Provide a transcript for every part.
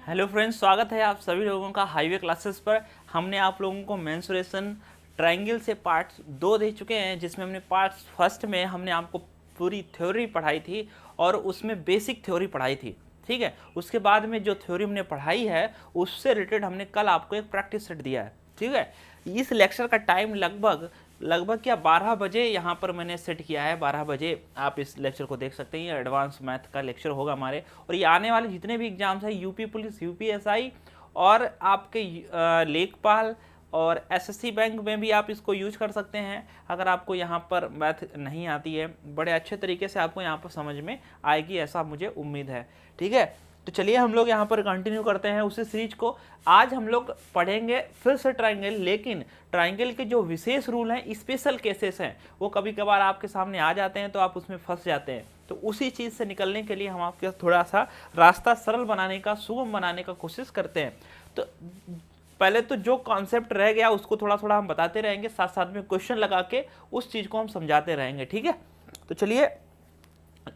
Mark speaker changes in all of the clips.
Speaker 1: Hello friends, स्वागत है आप सभी लोगों का हाईवे क्लासेस पर। हमने आप लोगों को मेंसुरेशन ट्रायंगल से पार्ट 2 दे चुके हैं, जिसमें हमने पार्ट फर्स्ट में हमने आपको पूरी थ्योरी पढ़ाई थी और उसमें बेसिक थ्योरी पढ़ाई थी। ठीक है, उसके बाद में जो थ्योरी हमने पढ़ाई है उससे रिलेटेड हमने कल आपको एक प्रैक्टिस सेट दिया है। ठीक है, इस लेक्चर का टाइम लगभग क्या 12 बजे यहाँ पर मैंने सेट किया है। 12 बजे आप इस लेक्चर को देख सकते हैं। ये एडवांस मैथ का लेक्चर होगा हमारे, और ये आने वाले जितने भी एग्जाम्स हैं, यूपी पुलिस, यूपीएसआई और आपके लेखपाल और एसएससी बैंक में भी आप इसको यूज कर सकते हैं। अगर आपको यहाँ पर मैथ नहीं आती है, बड़े अच्छे तरीके से आपको यहाँ पर समझ में आएगी, ऐसा मुझे उम्मीद है। ठीक है, तो चलिए हम लोग यहाँ पर कंटिन्यू करते हैं उसी सीरीज को। आज हम लोग पढ़ेंगे फिर से ट्रायंगल, लेकिन ट्रायंगल के जो विशेष रूल हैं, स्पेशल केसेस हैं, वो कभी कभार आपके सामने आ जाते हैं तो आप उसमें फंस जाते हैं। तो उसी चीज़ से निकलने के लिए हम आपके थोड़ा सा रास्ता सरल बनाने का, सुगम बनाने का कोशिश करते हैं। तो पहले तो जो कॉन्सेप्ट रह गया उसको थोड़ा थोड़ा हम बताते रहेंगे, साथ साथ में क्वेश्चन लगा के उस चीज़ को हम समझाते रहेंगे। ठीक है, तो चलिए।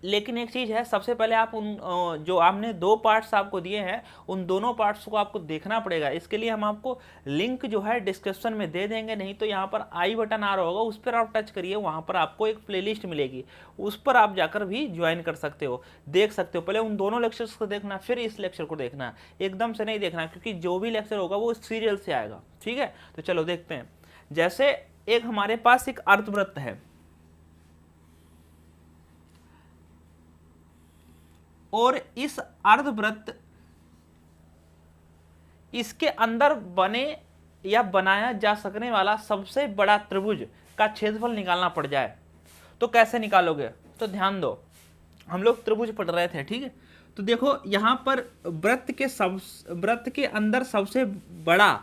Speaker 1: लेकिन एक चीज़ है, सबसे पहले आप उन जो आपने 2 पार्ट्स आपको दिए हैं, उन दोनों पार्ट्स को आपको देखना पड़ेगा। इसके लिए हम आपको लिंक जो है डिस्क्रिप्शन में दे देंगे, नहीं तो यहाँ पर आई बटन आ रहा होगा, उस पर आप टच करिए, वहाँ पर आपको एक प्लेलिस्ट मिलेगी, उस पर आप जाकर भी ज्वाइन कर सकते हो, देख सकते हो। पहले उन दोनों लेक्चर्स को देखना, फिर इस लेक्चर को देखना, एकदम से नहीं देखना, क्योंकि जो भी लेक्चर होगा वो सीरियल से आएगा। ठीक है, तो चलो देखते हैं। जैसे एक हमारे पास एक अर्धवृत्त है और इस अर्धवृत्त, इसके अंदर बने या बनाया जा सकने वाला सबसे बड़ा त्रिभुज का क्षेत्रफल निकालना पड़ जाए, तो कैसे निकालोगे? तो ध्यान दो, हम लोग त्रिभुज पढ़ रहे थे। ठीक है, तो देखो यहां पर वृत्त के अंदर सबसे बड़ा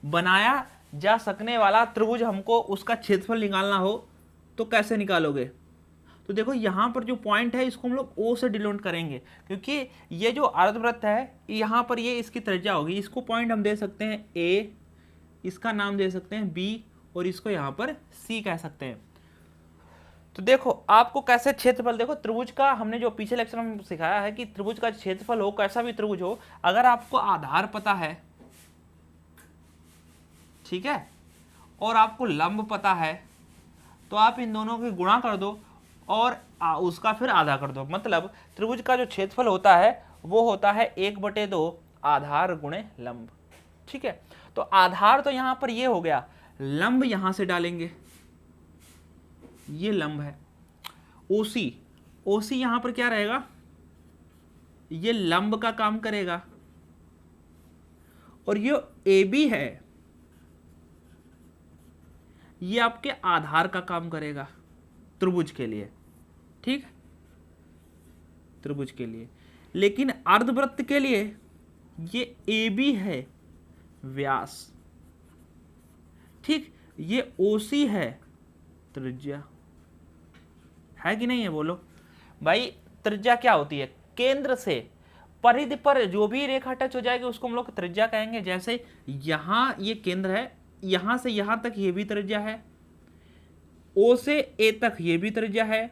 Speaker 1: बनाया जा सकने वाला त्रिभुज, हमको उसका क्षेत्रफल निकालना हो तो कैसे निकालोगे? तो देखो यहाँ पर जो पॉइंट है इसको हम लोग ओ से डिनोट करेंगे, क्योंकि ये जो अर्धवृत्त है यहाँ पर ये इसकी त्रिज्या होगी। इसको पॉइंट हम दे सकते हैं ए, इसका नाम दे सकते हैं बी, और इसको यहाँ पर सी कह सकते हैं। तो देखो आपको कैसे क्षेत्रफल, देखो त्रिभुज का हमने जो पिछले लेक्चर में सिखाया है कि त्रिभुज का क्षेत्रफल हो, कैसा भी त्रिभुज हो, अगर आपको आधार पता है, ठीक है, और आपको लंब पता है, तो आप इन दोनों के गुणा कर दो और उसका फिर आधा कर दो। मतलब त्रिभुज का जो क्षेत्रफल होता है वो होता है 1/2 आधार गुणे लंब। ठीक है, तो आधार तो यहां पर ये हो गया, लंब यहां से डालेंगे, ये लंब है। ओसी, ओसी यहां पर क्या रहेगा, ये लंब का काम करेगा, और ये ए बी है, ये आपके आधार का काम करेगा त्रिभुज के लिए। ठीक, त्रिभुज के लिए। लेकिन अर्धवृत्त के लिए ये ए बी है व्यास, ठीक, ये ओसी है त्रिज्या, है कि नहीं है? बोलो भाई, त्रिज्या क्या होती है? केंद्र से परिधि पर जो भी रेखा टच हो जाएगी उसको हम लोग त्रिज्या कहेंगे। जैसे यहां ये केंद्र है, यहां से यहां तक ये भी त्रिज्या है, ओ से ए तक ये भी त्रिज्या है,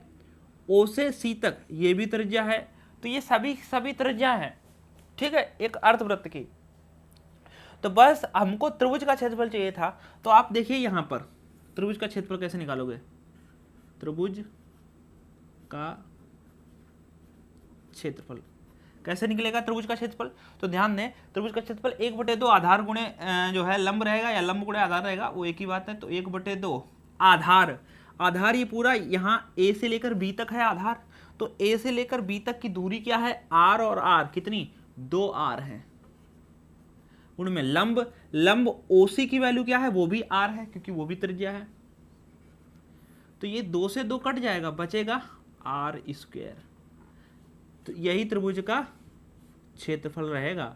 Speaker 1: ओ से सी तक ये भी त्रिज्या है। तो ये सभी त्रिज्या हैं, ठीक है, एक अर्धवृत्त की। तो बस हमको त्रिभुज का क्षेत्रफल चाहिए था। तो आप देखिए यहां पर त्रिभुज का क्षेत्रफल कैसे निकालोगे? त्रिभुज का क्षेत्रफल कैसे निकलेगा? त्रिभुज का क्षेत्रफल, तो ध्यान दें, त्रिभुज का क्षेत्रफल 1/2 आधार गुणे जो है लंब रहेगा, या लंब गुणे आधार रहेगा, वो एक ही बात है। तो 1/2 आधार, आधार ये पूरा यहाँ ए से लेकर बी तक है आधार, तो ए से लेकर बी तक की दूरी क्या है? आर, और आर कितनी? 2r है। उनमें लंब, लंब ओसी की वैल्यू क्या है? वो भी आर है, क्योंकि वो भी त्रिज्या है। तो ये 2 से 2 कट जाएगा, बचेगा r²। तो यही त्रिभुज का क्षेत्रफल रहेगा।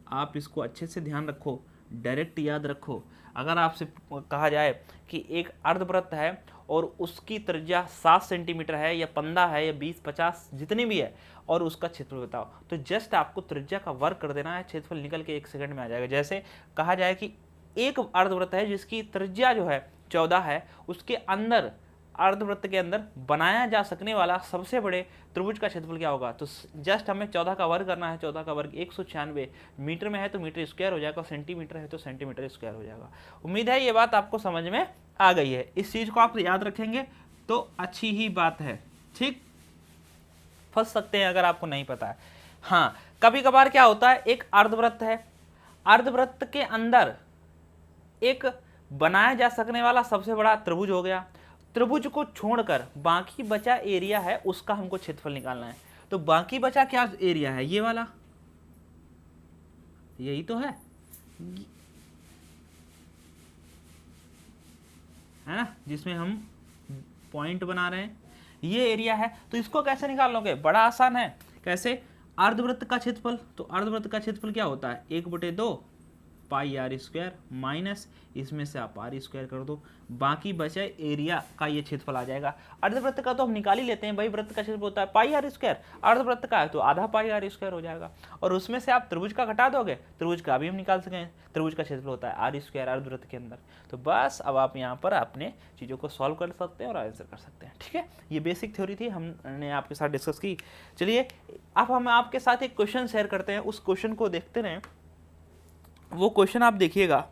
Speaker 1: आप इसको अच्छे से ध्यान रखो, डायरेक्ट याद रखो। अगर आपसे कहा जाए कि एक अर्धवृत्त है और उसकी त्रिज्या 7 सेंटीमीटर है, या 15 है, या 20-50 जितनी भी है, और उसका क्षेत्रफल बताओ, तो जस्ट आपको त्रिज्या का वर्ग कर देना है, क्षेत्रफल निकल के 1 सेकंड में आ जाएगा। जैसे कहा जाए कि एक अर्धवृत्त है जिसकी त्रिज्या जो है 14 है, उसके अंदर अर्धवृत्त के अंदर बनाया जा सकने वाला सबसे बड़े त्रिभुज का क्षेत्रफल क्या होगा। तो जस्ट हमें 14 का वर्ग करना है, 14 का वर्ग 196, मीटर में है तो मीटर स्क्वायर हो जाएगा, सेंटीमीटर है तो सेंटीमीटर स्क्वायर हो जाएगा। उम्मीद है ये बात आपको समझ में आ गई है। इस चीज़ को आप याद रखेंगे तो अच्छी ही बात है, ठीक। फंस सकते हैं अगर आपको नहीं पता है। हाँ, कभी कभार क्या होता है, एक अर्धवृत्त है, अर्धवृत्त के अंदर एक बनाया जा सकने वाला सबसे बड़ा त्रिभुज हो गया, त्रिभुज को छोड़कर बाकी बचा एरिया है उसका हमको क्षेत्रफल निकालना है। तो बाकी बचा क्या एरिया है, ये वाला, यही तो है ना, जिसमें हम पॉइंट बना रहे हैं, ये एरिया है। तो इसको कैसे निकाल लोगे, बड़ा आसान है। कैसे, अर्धवृत्त का क्षेत्रफल, तो अर्धवृत्त का क्षेत्रफल क्या होता है, 1/2 पाई आर स्क्वायर माइनस इसमें से आप आर स्क्वायर कर दो, बाकी बचे एरिया का ये क्षेत्रफल आ जाएगा। अर्धवृत्त का तो हम निकाल ही लेते हैं भाई, वृत्त का क्षेत्रफल होता है पाई आर स्क्वायर, अर्धवृत्त का है तो आधा पाई आर स्क्वायर हो जाएगा, और उसमें से आप त्रिभुज का घटा दोगे, त्रिभुज का भी हम निकाल सकें, त्रिभुज का क्षेत्रफल होता है आर स्क्वायर अर्धवृत्त के अंदर। तो बस अब आप यहाँ पर अपने चीज़ों को सॉल्व कर सकते हैं और आंसर कर सकते हैं, ठीक है। ये बेसिक थ्योरी थी, हमने आपके साथ डिस्कस की। चलिए अब हम आपके साथ एक क्वेश्चन शेयर करते हैं, उस क्वेश्चन को देखते रहें। वो क्वेश्चन आप देखिएगा,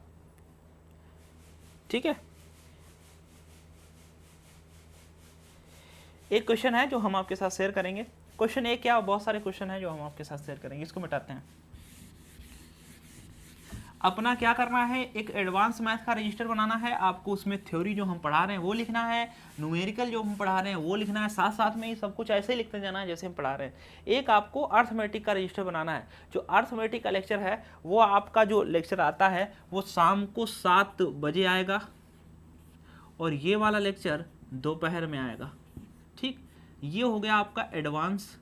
Speaker 1: ठीक है। एक क्वेश्चन है जो हम आपके साथ शेयर करेंगे। क्वेश्चन एक क्या, बहुत सारे क्वेश्चन है जो हम आपके साथ शेयर करेंगे। इसको मिटाते हैं। अपना क्या करना है, एक एडवांस मैथ का रजिस्टर बनाना है आपको। उसमें थ्योरी जो हम पढ़ा रहे हैं वो लिखना है, न्यूमेरिकल जो हम पढ़ा रहे हैं वो लिखना है, साथ साथ में ही सब कुछ ऐसे ही लिखते जाना है जैसे हम पढ़ा रहे हैं। एक आपको अर्थमेटिक का रजिस्टर बनाना है। जो अर्थमेटिक का लेक्चर है वो आपका जो लेक्चर आता है वो शाम को 7 बजे आएगा, और ये वाला लेक्चर दोपहर में आएगा, ठीक। ये हो गया आपका एडवांस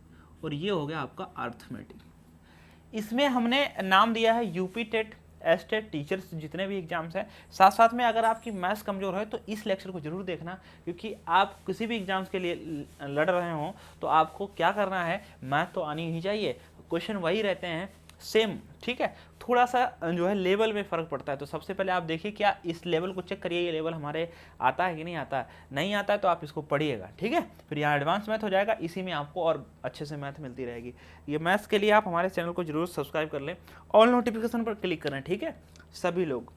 Speaker 1: और ये हो गया आपका अर्थमेटिक। इसमें हमने नाम दिया है यूपी टेट, एस्टेट, टीचर्स, जितने भी एग्जाम्स हैं। साथ साथ में अगर आपकी मैथ्स कमज़ोर है तो इस लेक्चर को जरूर देखना, क्योंकि आप किसी भी एग्जाम्स के लिए लड़ रहे हो तो आपको क्या करना है, मैथ तो आनी ही चाहिए। क्वेश्चन वही रहते हैं सेम, ठीक है। थोड़ा सा जो है लेवल में फ़र्क पड़ता है। तो सबसे पहले आप देखिए क्या इस लेवल को चेक करिए, ये लेवल हमारे आता है कि नहीं आता है। नहीं आता है तो आप इसको पढ़िएगा, ठीक है। फिर यहाँ एडवांस मैथ हो जाएगा, इसी में आपको और अच्छे से मैथ मिलती रहेगी। ये मैथ्स के लिए आप हमारे चैनल को जरूर सब्सक्राइब कर लें, ऑल नोटिफिकेशन पर क्लिक करें, ठीक है, सभी लोग।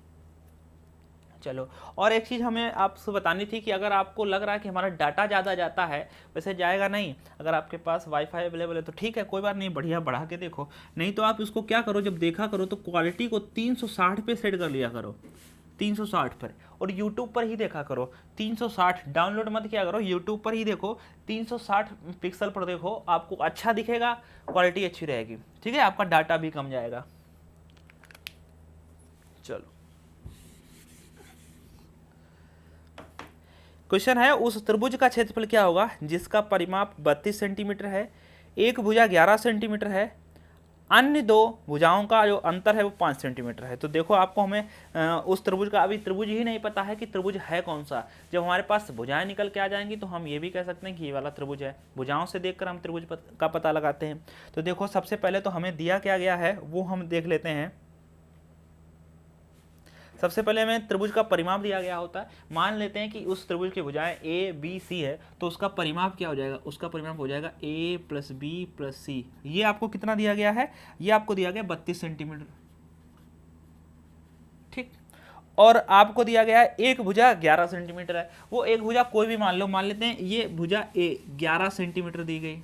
Speaker 1: चलो, और एक चीज़ हमें आपसे बतानी थी कि अगर आपको लग रहा है कि हमारा डाटा ज़्यादा जाता है, वैसे जाएगा नहीं। अगर आपके पास वाईफाई अवेलेबल है तो ठीक है, कोई बात नहीं, बढ़िया बढ़ा के देखो। नहीं तो आप इसको क्या करो, जब देखा करो तो क्वालिटी को 360 पे सेट कर लिया करो, 360 पर। और यूट्यूब पर ही देखा करो 360, डाउनलोड मत किया करो, यूट्यूब पर ही देखो, 360 पिक्सल पर देखो, आपको अच्छा दिखेगा, क्वालिटी अच्छी रहेगी, ठीक है, आपका डाटा भी कम जाएगा। चलो, क्वेश्चन है उस त्रिभुज का क्षेत्रफल क्या होगा जिसका परिमाप 32 सेंटीमीटर है, एक भुजा 11 सेंटीमीटर है, अन्य दो भुजाओं का जो अंतर है वो 5 सेंटीमीटर है। तो देखो, आपको हमें उस त्रिभुज का अभी त्रिभुज ही नहीं पता है कि त्रिभुज है कौन सा। जब हमारे पास भुजाएं निकल के आ जाएंगी तो हम ये भी कह सकते हैं कि ये वाला त्रिभुज है। भुजाओं से देखकर हम त्रिभुज का पता लगाते हैं। तो देखो, सबसे पहले तो हमें दिया क्या गया है वो हम देख लेते हैं। सबसे पहले हमें त्रिभुज का परिमाप दिया गया होता है। मान लेते हैं कि उस त्रिभुज की भुजाएं ए बी सी है, तो उसका परिमाप क्या हो जाएगा, उसका परिमाप हो जाएगा ए प्लस बी प्लस सी। ये आपको कितना दिया गया है, ये आपको दिया गया 32 सेंटीमीटर, ठीक। और आपको दिया गया है एक भुजा 11 सेंटीमीटर है। वो एक भुजा कोई भी मान लो, मान लेते हैं ये भुजा ए 11 सेंटीमीटर दी गई,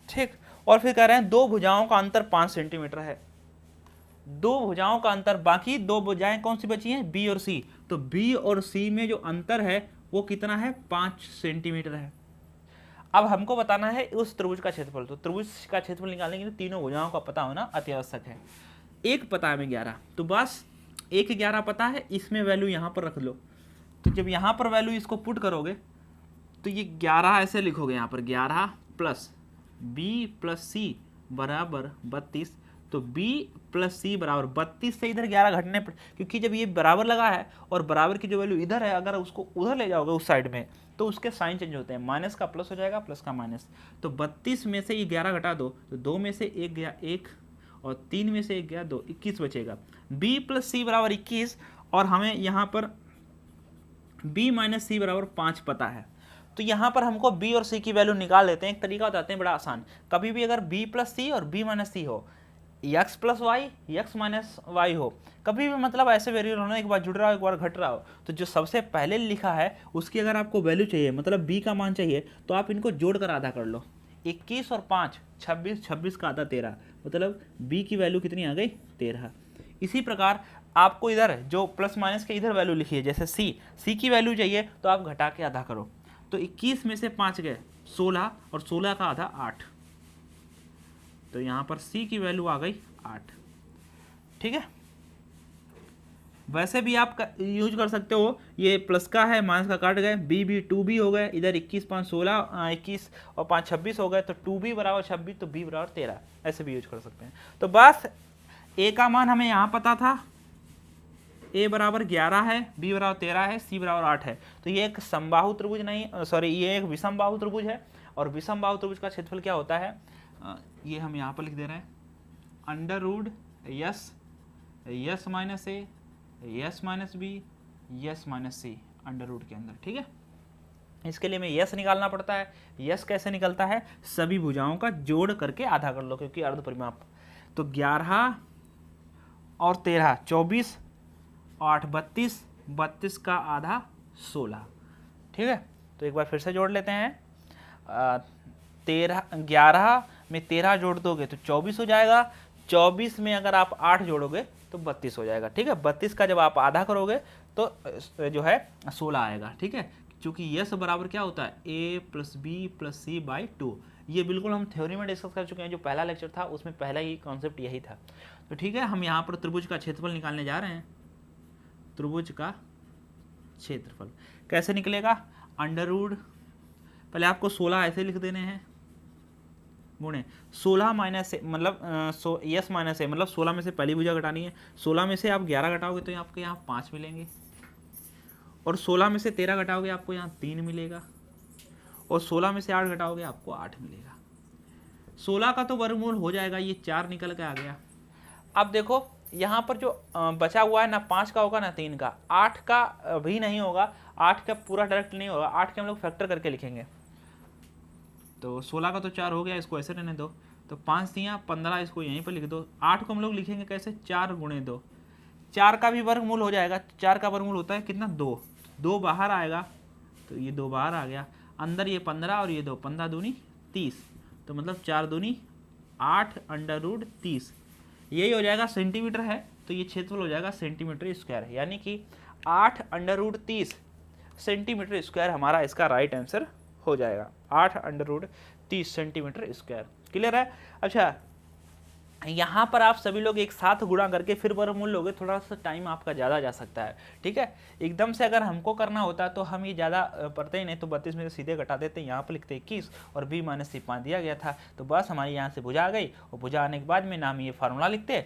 Speaker 1: ठीक। और फिर कह रहे हैं दो भुजाओं का अंतर 5 सेंटीमीटर है। दो भुजाओं का अंतर, बाकी दो भुजाएं कौन सी बची हैं, बी और सी। तो बी और सी में जो अंतर है वो कितना है, 5 सेंटीमीटर है। अब हमको बताना है उस त्रिभुज का क्षेत्रफल। तो त्रिभुज का क्षेत्रफल निकालने के लिए तीनों भुजाओं का पता होना अति आवश्यक है। एक पता है हमें 11, तो बस एक 11 पता है, इसमें वैल्यू यहाँ पर रख लो। तो जब यहाँ पर वैल्यू इसको पुट करोगे तो ये 11 ऐसे लिखोगे, यहाँ पर 11 प्लस बी प्लस सी बराबर 32। तो b प्लस सी बराबर 32 से इधर 11 घटने पर, क्योंकि जब ये बराबर लगा है और बराबर की जो वैल्यू इधर है, अगर उसको उधर ले जाओगे उस साइड में तो उसके साइन चेंज होते हैं, माइनस का प्लस हो जाएगा, प्लस का माइनस। तो 32 में से ये 11 घटा दो तो 2 में से 1 गया 1 और 3 में से 1 गया 2, 21 बचेगा। b प्लस सी बराबर 21, और हमें यहाँ पर b माइनस सी बराबर 5 पता है, तो यहाँ पर हमको b और c की वैल्यू निकाल लेते हैं। एक तरीका बताते हैं बड़ा आसान। कभी भी अगर b प्लस सी और b माइनस सी हो, x plus y x minus y हो, कभी भी मतलब ऐसे वेरिएबल होना, एक बार जुड़ रहा हो एक बार घट रहा हो, तो जो सबसे पहले लिखा है उसकी अगर आपको वैल्यू चाहिए, मतलब b का मान चाहिए, तो आप इनको जोड़कर आधा कर लो। 21 और 5 26, 26 का आधा 13, मतलब b की वैल्यू कितनी आ गई 13। इसी प्रकार आपको इधर जो प्लस माइनस के इधर वैल्यू लिखी है, जैसे c की वैल्यू चाहिए तो आप घटा के आधा करो, तो 21 में से 5 गए 16 और 16 का आधा 8, तो यहाँ पर c की वैल्यू आ गई 8। ठीक है, वैसे भी आप यूज कर सकते हो, ये प्लस का है माइनस का काट गए, b 2b हो गए, इधर 21 5 16 21 और 5 26 हो गए, तो 2b बराबर 26 तो b बराबर 13, ऐसे भी यूज कर सकते हैं। तो बस a का मान हमें यहाँ पता था, a बराबर 11 है, b बराबर 13 है, c बराबर 8 है, तो ये एक समबाहु त्रिभुज नहीं, सॉरी ये एक विषमबाहु त्रिभुज है। और विषमबाहु त्रिभुज का क्षेत्रफल क्या होता है, ये हम यहाँ पर लिख दे रहे हैं, under root s minus a s minus b s minus c under root के अंदर। ठीक है, इसके लिए हमें यस निकालना पड़ता है। यस कैसे निकलता है, सभी भुजाओं का जोड़ करके आधा कर लो, क्योंकि अर्ध परिमाप। तो 11 और 13 24, 8 32, 32 का आधा 16। ठीक है, तो एक बार फिर से जोड़ लेते हैं। 11 में 13 जोड़ दोगे तो 24 हो जाएगा, 24 में अगर आप 8 जोड़ोगे तो 32 हो जाएगा। ठीक है, 32 का जब आप आधा करोगे तो जो है 16 आएगा। ठीक है, क्योंकि यस बराबर क्या होता है, a plus b plus c by 2। ये बिल्कुल हम थ्योरी में डिस्कस कर चुके हैं, जो पहला लेक्चर था उसमें पहला ही कॉन्सेप्ट यही था। तो ठीक है, हम यहाँ पर त्रिभुज का क्षेत्रफल निकालने जा रहे हैं। त्रिभुज का क्षेत्रफल कैसे निकलेगा, अंडर रूट, पहले आपको 16 ऐसे लिख देने हैं, गुणे 16 माइनस ए, मतलब यस माइनस ए, मतलब 16 में से पहली भुजा घटानी है। 16 में से आप 11 घटाओगे तो आपको यहाँ 5 मिलेंगे, और 16 में से 13 घटाओगे आपको यहाँ 3 मिलेगा, और 16 में से 8 घटाओगे आपको 8 मिलेगा। 16 का तो वर्गमूल हो जाएगा, ये 4 निकल के आ गया। अब देखो यहाँ पर जो बचा हुआ है, ना 5 का होगा ना 3 का, 8 का भी नहीं होगा, 8 का पूरा डायरेक्ट नहीं होगा, 8 के हम लोग फैक्टर करके लिखेंगे। तो 16 का तो 4 हो गया, इसको ऐसे रहने दो, तो 5 दिया 15, इसको यहीं पर लिख दो। 8 को हम लोग लिखेंगे कैसे, 4 गुणे 2, 4 का भी वर्गमूल हो जाएगा। 4 का वर्गमूल होता है कितना, 2, 2 बाहर आएगा, तो ये 2 बाहर आ गया, अंदर ये 15 और ये 2, 15 दूनी 30, तो मतलब 4 दूनी 8 अंडर रूट 30, यही हो जाएगा। सेंटीमीटर है तो ये क्षेत्रफल हो जाएगा सेंटीमीटर स्क्वायर, यानी कि 8 अंडर रूट 30 सेंटीमीटर स्क्वायर हमारा इसका राइट आंसर हो जाएगा। 8 under root 30 centimetre square. Clear है। अच्छा, यहाँ पर आप सभी लोग एक साथ गुणा करके फिर वर्गमूल लोगे, थोड़ा सा टाइम आपका ज़्यादा जा सकता है। ठीक है, एकदम से अगर हमको करना होता तो हम ये ज़्यादा पढ़ते ही नहीं, तो 32 में से सीधे घटा देते, यहाँ पर लिखते 21 और b माइनस सी 5 दिया गया था, तो बस हमारी यहाँ से भुजा आ गई, और भुजा आने के बाद में नाम ये फार्मूला लिखते,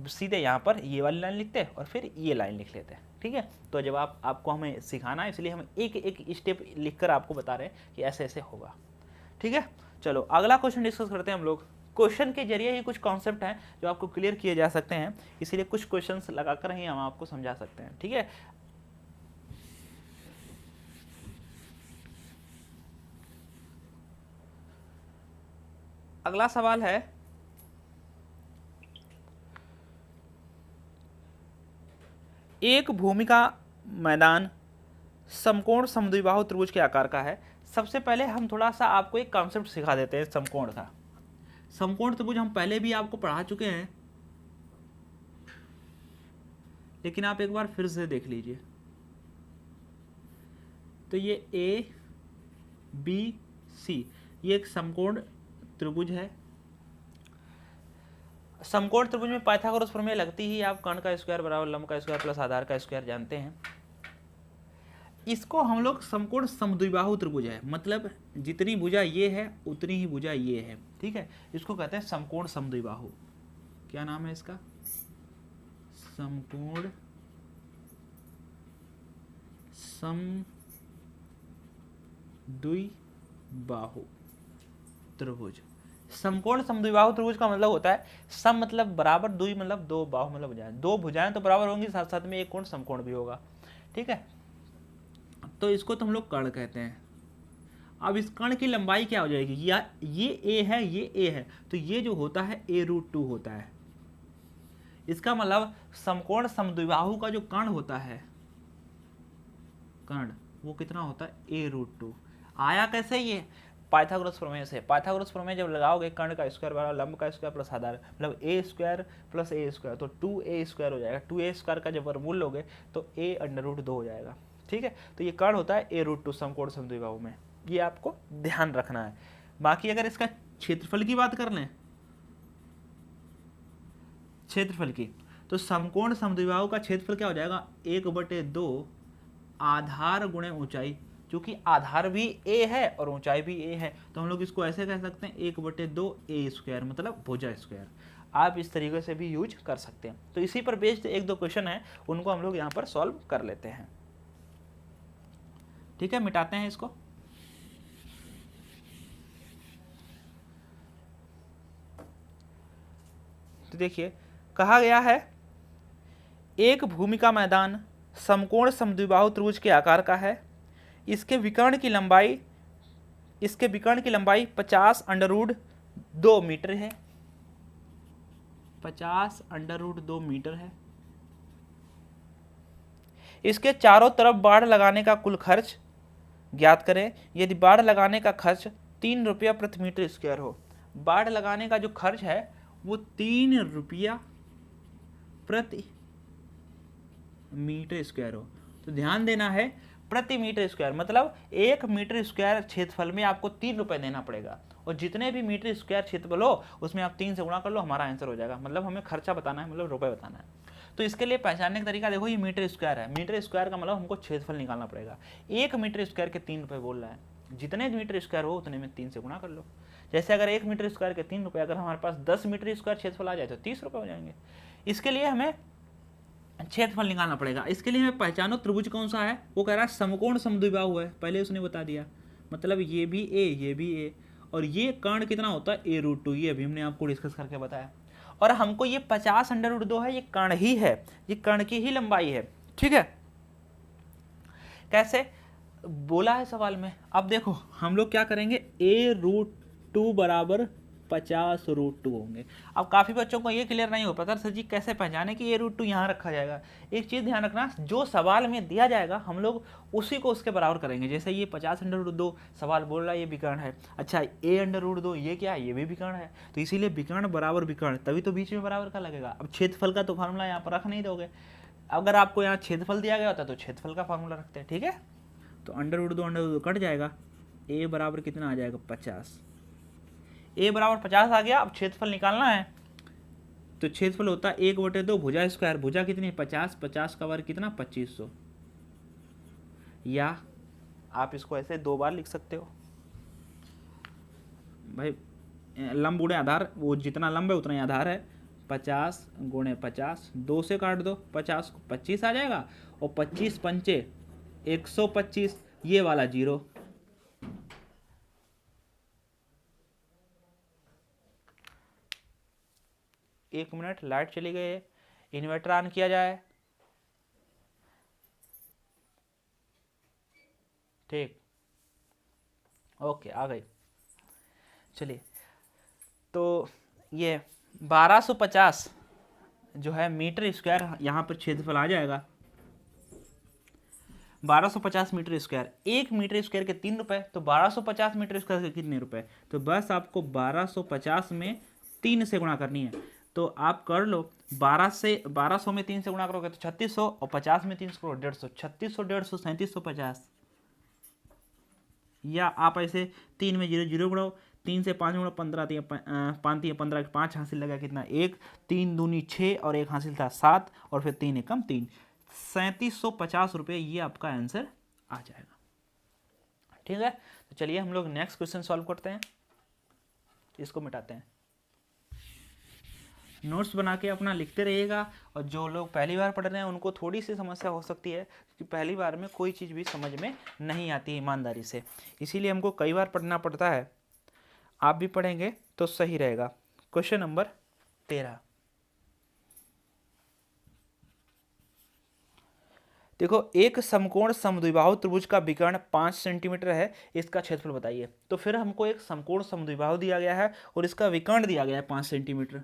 Speaker 1: सीधे यहाँ पर ये वाली लाइन लिखते और फिर ये लाइन लिख लेते। ठीक है, तो जब आपको हमें सिखाना है, इसलिए हम एक एक स्टेप लिख कर आपको बता रहे हैं कि ऐसे ऐसे होगा। ठीक है, चलो अगला क्वेश्चन डिस्कस करते हैं हम लोग। क्वेश्चन के जरिए ही कुछ कॉन्सेप्ट हैं जो आपको क्लियर किए जा सकते हैं, इसीलिए कुछ क्वेश्चंस लगाकर ही हम आपको समझा सकते हैं। ठीक है, अगला सवाल है, एक भूमि का मैदान समकोण समद्विबाहु त्रिभुज के आकार का है। सबसे पहले हम थोड़ा सा आपको एक कॉन्सेप्ट सिखा देते हैं समकोण का। समकोण त्रिभुज हम पहले भी आपको पढ़ा चुके हैं, लेकिन आप एक बार फिर से देख लीजिए। तो ये ए बी सी, ये एक समकोण त्रिभुज है। समकोण त्रिभुज में पाइथागोरस प्रमेय लगती ही, आप कर्ण का स्क्वायर बराबर लंब का स्क्वायर प्लस आधार का स्क्वायर जानते हैं। इसको हम लोग समकोण समद्विबाहु त्रिभुज है, मतलब जितनी भुजा ये है उतनी ही भुजा ये है। ठीक है, इसको कहते हैं समकोण समद्विबाहु। क्या नाम है इसका, समकोण समद्विबाहु त्रिभुज। समकोण समद्विबाहु त्रिभुज का मतलब होता है, सम मतलब बराबर, द्वि मतलब दो, बाहु मतलब भुजाएं, दो भुजाएं तो बराबर होंगी, साथ साथ में एक कोण समकोण भी होगा। ठीक है, तो इसको तो हम लोग कर्ण कहते हैं। अब इस कर्ण की लंबाई क्या हो जाएगी, या ये ए है, ये ए है, तो ये जो होता है a√2 होता है। इसका मतलब समकोण समद्विबाहु का जो कर्ण होता है, कर्ण, वो कितना होता है a√2। आया कैसे, ये पाइथागोरस प्रमेय से। पाइथागोरस प्रमेय जब लगाओगे कर्ण का स्क्वायर बराबर लंब का स्क्वायर प्लस आधार, मतलब a² प्लस a², तो 2a² हो जाएगा। 2a² का जब वर्गमूल लोगे तो a√2 हो जाएगा। ठीक है, तो ये कर्ण होता है a√2 समकोण समद्विबाहु में, ये आपको ध्यान रखना है। बाकी अगर इसका क्षेत्रफल की बात कर लें, क्षेत्रफल की, तो समकोण समद्विबाहु का क्षेत्रफल क्या हो जाएगा, 1/2 आधार गुणे ऊंचाई, क्योंकि आधार भी a है और ऊंचाई भी a है, तो हम लोग इसको ऐसे कह सकते हैं 1/2 a², मतलब भुजा स्क्वायर। आप इस तरीके से भी यूज कर सकते हैं। तो इसी पर बेस्ड एक दो क्वेश्चन है, उनको हम लोग यहाँ पर सॉल्व कर लेते हैं। ठीक है, मिटाते हैं इसको। तो देखिए, कहा गया है एक भूमि का मैदान समकोण समद्विबाहु त्रिभुज के आकार का है। इसके विकर्ण की लंबाई 50√2 मीटर है। 50√2 मीटर है। इसके चारों तरफ बाड़ लगाने का कुल खर्च ज्ञात करें। यदि बाड़ लगाने का खर्च 3 रुपया प्रति मीटर स्क्वायर हो, बाड़ लगाने का जो खर्च है वो 3 रुपया प्रति मीटर स्क्वायर हो, तो ध्यान देना है प्रति मीटर स्क्वायर, मतलब 1 मीटर स्क्वायर क्षेत्रफल में आपको 3 रुपए देना पड़ेगा, और जितने भी मीटर स्क्वायर क्षेत्रफल हो उसमें आप 3 से गुणा कर लो, हमारा आंसर हो जाएगा। मतलब हमें खर्चा बताना है, मतलब रुपए बताना है। तो इसके लिए पहचानने का तरीका देखो, ये मीटर स्क्वायर है, मीटर स्क्वायर का मतलब हमको क्षेत्रफल निकालना पड़ेगा। 1 मीटर स्क्वायर के 3 रुपए बोल रहा है, जितने मीटर स्क्वायर हो उतने में 3 से गुणा कर लो। जैसे अगर 1 मीटर स्क्वायर के 3 रुपए, अगर हमारे पास 10 मीटर स्क्वायर क्षेत्रफल आ जाए तो 30 रुपए हो जाएंगे। इसके लिए हमें क्षेत्रफल निकालना पड़ेगा। इसके लिए हमें पहचानो त्रिभुज कौन सा है, वो कह रहा है समकोण समद्विबाहु है, पहले उसने बता दिया, मतलब ये भी a, ये भी a, और ये कर्ण कितना होता है a√2, ये अभी हमने आपको डिस्कस करके बताया। और हमको ये 50√2 है, ये कर्ण ही है, ये कर्ण की ही लंबाई है। ठीक है, कैसे बोला है सवाल में। अब देखो हम लोग क्या करेंगे, a√2 बराबर 50√2 होंगे। अब काफ़ी बच्चों को ये क्लियर नहीं हो पाता सर जी कैसे पहचाने कि a√2 यहाँ रखा जाएगा। एक चीज़ ध्यान रखना, जो सवाल में दिया जाएगा हम लोग उसी को उसके बराबर करेंगे। जैसे ये 50√2 सवाल बोल रहा है, ये विकर्ण है, अच्छा a√2 ये क्या है, ये भी विकर्ण है, तो इसीलिए विकर्ण बराबर विकर्ण, तभी तो बीच में बराबर का लगेगा। अब क्षेत्रफल का तो फार्मूला यहाँ पर रख नहीं दोगे, अगर आपको यहाँ क्षेत्रफल दिया गया होता तो क्षेत्रफल का फार्मूला रखते हैं। ठीक है, तो √2 कट जाएगा, a बराबर कितना आ जाएगा 50, a बराबर 50 आ गया। अब क्षेत्रफल निकालना है, तो क्षेत्रफल होता है 1/2 भुजा स्क्वायर, भुजा कितनी 50, 50 का वर्ग कितना 2500, या आप इसको ऐसे 2 बार लिख सकते हो भाई, लंब गुणे आधार, वो जितना लंब है उतना ही आधार है, 50 गुणे 50, 2 से काट दो, 50 को 25 आ जाएगा, और 25 पंचे 125, ये वाला 0। एक मिनट, लाइट चली गई है, इन्वर्टर ऑन किया जाए। ठीक, ओके, आ गई। चलिए, तो ये 1250 जो है मीटर स्क्वायर यहाँ पर क्षेत्रफल आ जाएगा, 1250 मीटर स्क्वायर। 1 मीटर स्क्वायर के 3 रुपए, तो 1250 मीटर स्क्वायर के कितने रुपए, तो बस आपको 1250 में 3 से गुणा करनी है, तो आप कर लो 1200 में 3 से गुणा करोगे तो 3600, और 50 में 3 से करो 150, 3600, 150, 3750, या आप ऐसे 3 में 0 0 गुणाओ, 3 से 5 गुणा 15, 5 15 5 हासिल लगा कितना 1, 3 दूनी 6, और 1 हासिल था 7, और फिर 3 एकम 3, 3750 रुपये, ये आपका आंसर आ जाएगा। ठीक है, तो चलिए हम लोग नेक्स्ट क्वेश्चन सॉल्व करते हैं, इसको मिटाते हैं। नोट्स बना के अपना लिखते रहिएगा, और जो लोग पहली बार पढ़ रहे हैं उनको थोड़ी सी समस्या हो सकती है, क्योंकि पहली बार में कोई चीज़ भी समझ में नहीं आती है ईमानदारी से, इसीलिए हमको कई बार पढ़ना पड़ता है। आप भी पढ़ेंगे तो सही रहेगा। Question number 13। देखो, एक समकोण समद्विबाहु त्रिभुज का विकर्ण 5 सेंटीमीटर है, इसका क्षेत्रफल बताइए। तो फिर हमको एक समकोण समद्विबाहु दिया गया है और इसका विकर्ण दिया गया है 5 सेंटीमीटर।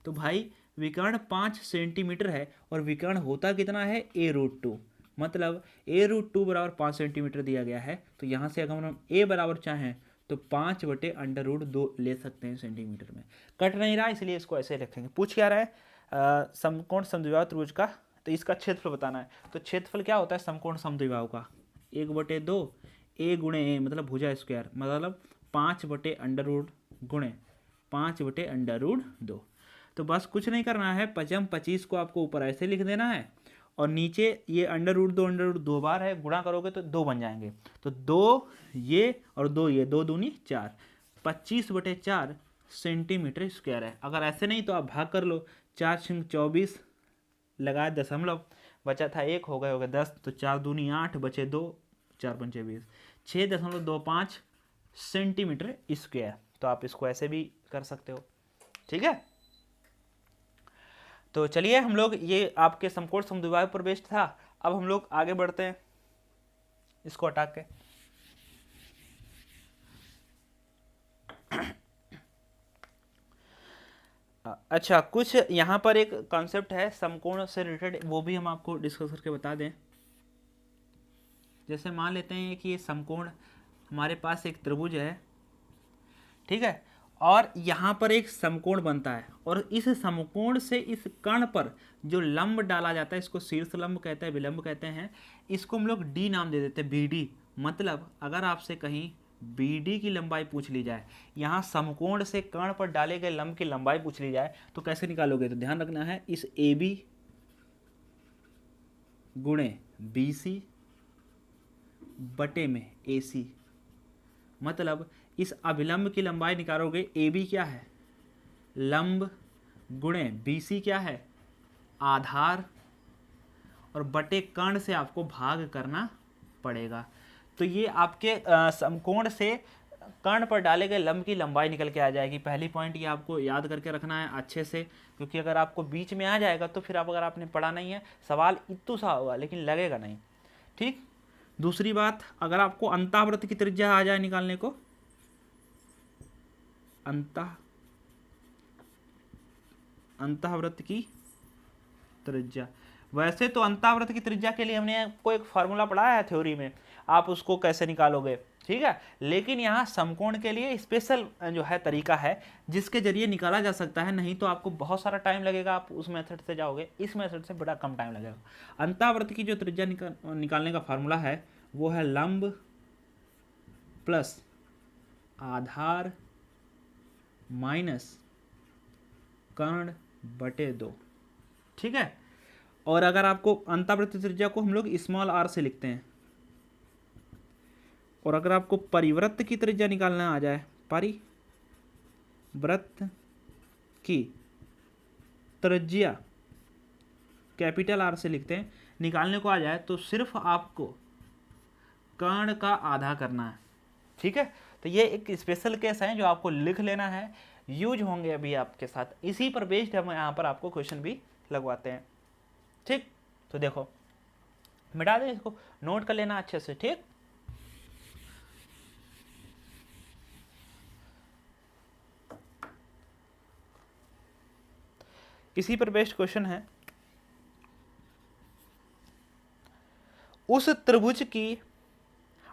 Speaker 1: तो भाई विकर्ण 5 सेंटीमीटर है और विकर्ण होता कितना है, a√2, मतलब a√2 बराबर 5 सेंटीमीटर दिया गया है। तो यहाँ से अगर हम a बराबर चाहें तो 5/√2 ले सकते हैं सेंटीमीटर में। कट नहीं रहा, इसलिए इसको ऐसे लिखेंगे। पूछ क्या रहा है, समकोण समद्विबाहु त्रिभुज का, तो इसका क्षेत्रफल बताना है। तो क्षेत्रफल क्या होता है समकोण समद्विबाहु का, 1/2 a गुणे a, मतलब भुजा स्क्वायर, मतलब 5/√, गुणे 5/√2। तो बस कुछ नहीं करना है, 5×25 को आपको ऊपर ऐसे लिख देना है और नीचे ये √2 दो बार है, गुणा करोगे तो 2 बन जाएंगे। तो 2 ये और 2 ये, 2 दूनी 4, 25/4 सेंटीमीटर स्क्वायर है। अगर ऐसे नहीं तो आप भाग कर लो, 4×24 लगाए दशमलव, बचा था 1, हो गए 10, तो 4 दूनी 8, बचे 2, 4×5 = 6.25 सेंटीमीटर स्क्वायर। तो आप इसको ऐसे भी कर सकते हो, ठीक है। तो चलिए हम लोग, ये आपके समकोण समद्विबाहु पर बेस्ड था। अब हम लोग आगे बढ़ते हैं इसको हटा के। अच्छा, कुछ यहाँ पर एक कॉन्सेप्ट है समकोण से रिलेटेड, वो भी हम आपको डिस्कस करके बता दें। जैसे मान लेते हैं कि ये समकोण, हमारे पास एक त्रिभुज है, ठीक है, और यहाँ पर एक समकोण बनता है, और इस समकोण से इस कर्ण पर जो लंब डाला जाता है, इसको शीर्ष लंब कहते हैं, विलंब कहते हैं। इसको हम लोग डी नाम दे देते हैं, BD। मतलब अगर आपसे कहीं BD की लंबाई पूछ ली जाए, यहाँ समकोण से कर्ण पर डाले गए लंब की लंबाई पूछ ली जाए, तो कैसे निकालोगे? तो ध्यान रखना है, इस AB गुणे BC बटे में AC, मतलब इस अभिलंब की लंबाई निकालोगे। AB क्या है, लंब, गुणे BC क्या है, आधार, और बटे कर्ण से आपको भाग करना पड़ेगा। तो ये आपके समकोण से कर्ण पर डाले गए लंब की लंबाई निकल के आ जाएगी। पहली पॉइंट ये आपको याद करके रखना है अच्छे से, क्योंकि अगर आपको बीच में आ जाएगा तो फिर अगर आपने पढ़ा नहीं है, सवाल इतू सा होगा लेकिन लगेगा नहीं, ठीक। दूसरी बात, अगर आपको अंतःवृत्त की त्रिज्या आ जाए निकालने को, अंतःवृत्त की त्रिज्या, वैसे तो अंतःवृत्त की त्रिज्या के लिए हमने आपको एक फार्मूला पढ़ाया है थ्योरी में, आप उसको कैसे निकालोगे, ठीक है। लेकिन यहाँ समकोण के लिए स्पेशल जो है तरीका है जिसके जरिए निकाला जा सकता है, नहीं तो आपको बहुत सारा टाइम लगेगा, आप उस मेथड से जाओगे, इस मेथड से बड़ा कम टाइम लगेगा। अंतःवृत्त की जो त्रिज्या निकालने का फार्मूला है वो है लंब प्लस आधार माइनस कर्ण बटे 2, ठीक है। और अगर आपको अंतःवृत्त त्रिज्या को हम लोग स्मॉल r से लिखते हैं, और अगर आपको परिवृत्त की त्रिज्या निकालना आ जाए, परिवृत्त की त्रिज्या कैपिटल R से लिखते हैं, निकालने को आ जाए तो सिर्फ आपको कर्ण का आधा करना है, ठीक है। तो ये एक स्पेशल केस है जो आपको लिख लेना है, यूज होंगे अभी आपके साथ, इसी पर बेस्ड हम यहाँ पर आपको क्वेश्चन भी लगवाते हैं, ठीक। तो देखो, मिटा दें इसको, नोट कर लेना अच्छे से, ठीक। इसी पर बेस्ड क्वेश्चन है, उस त्रिभुज की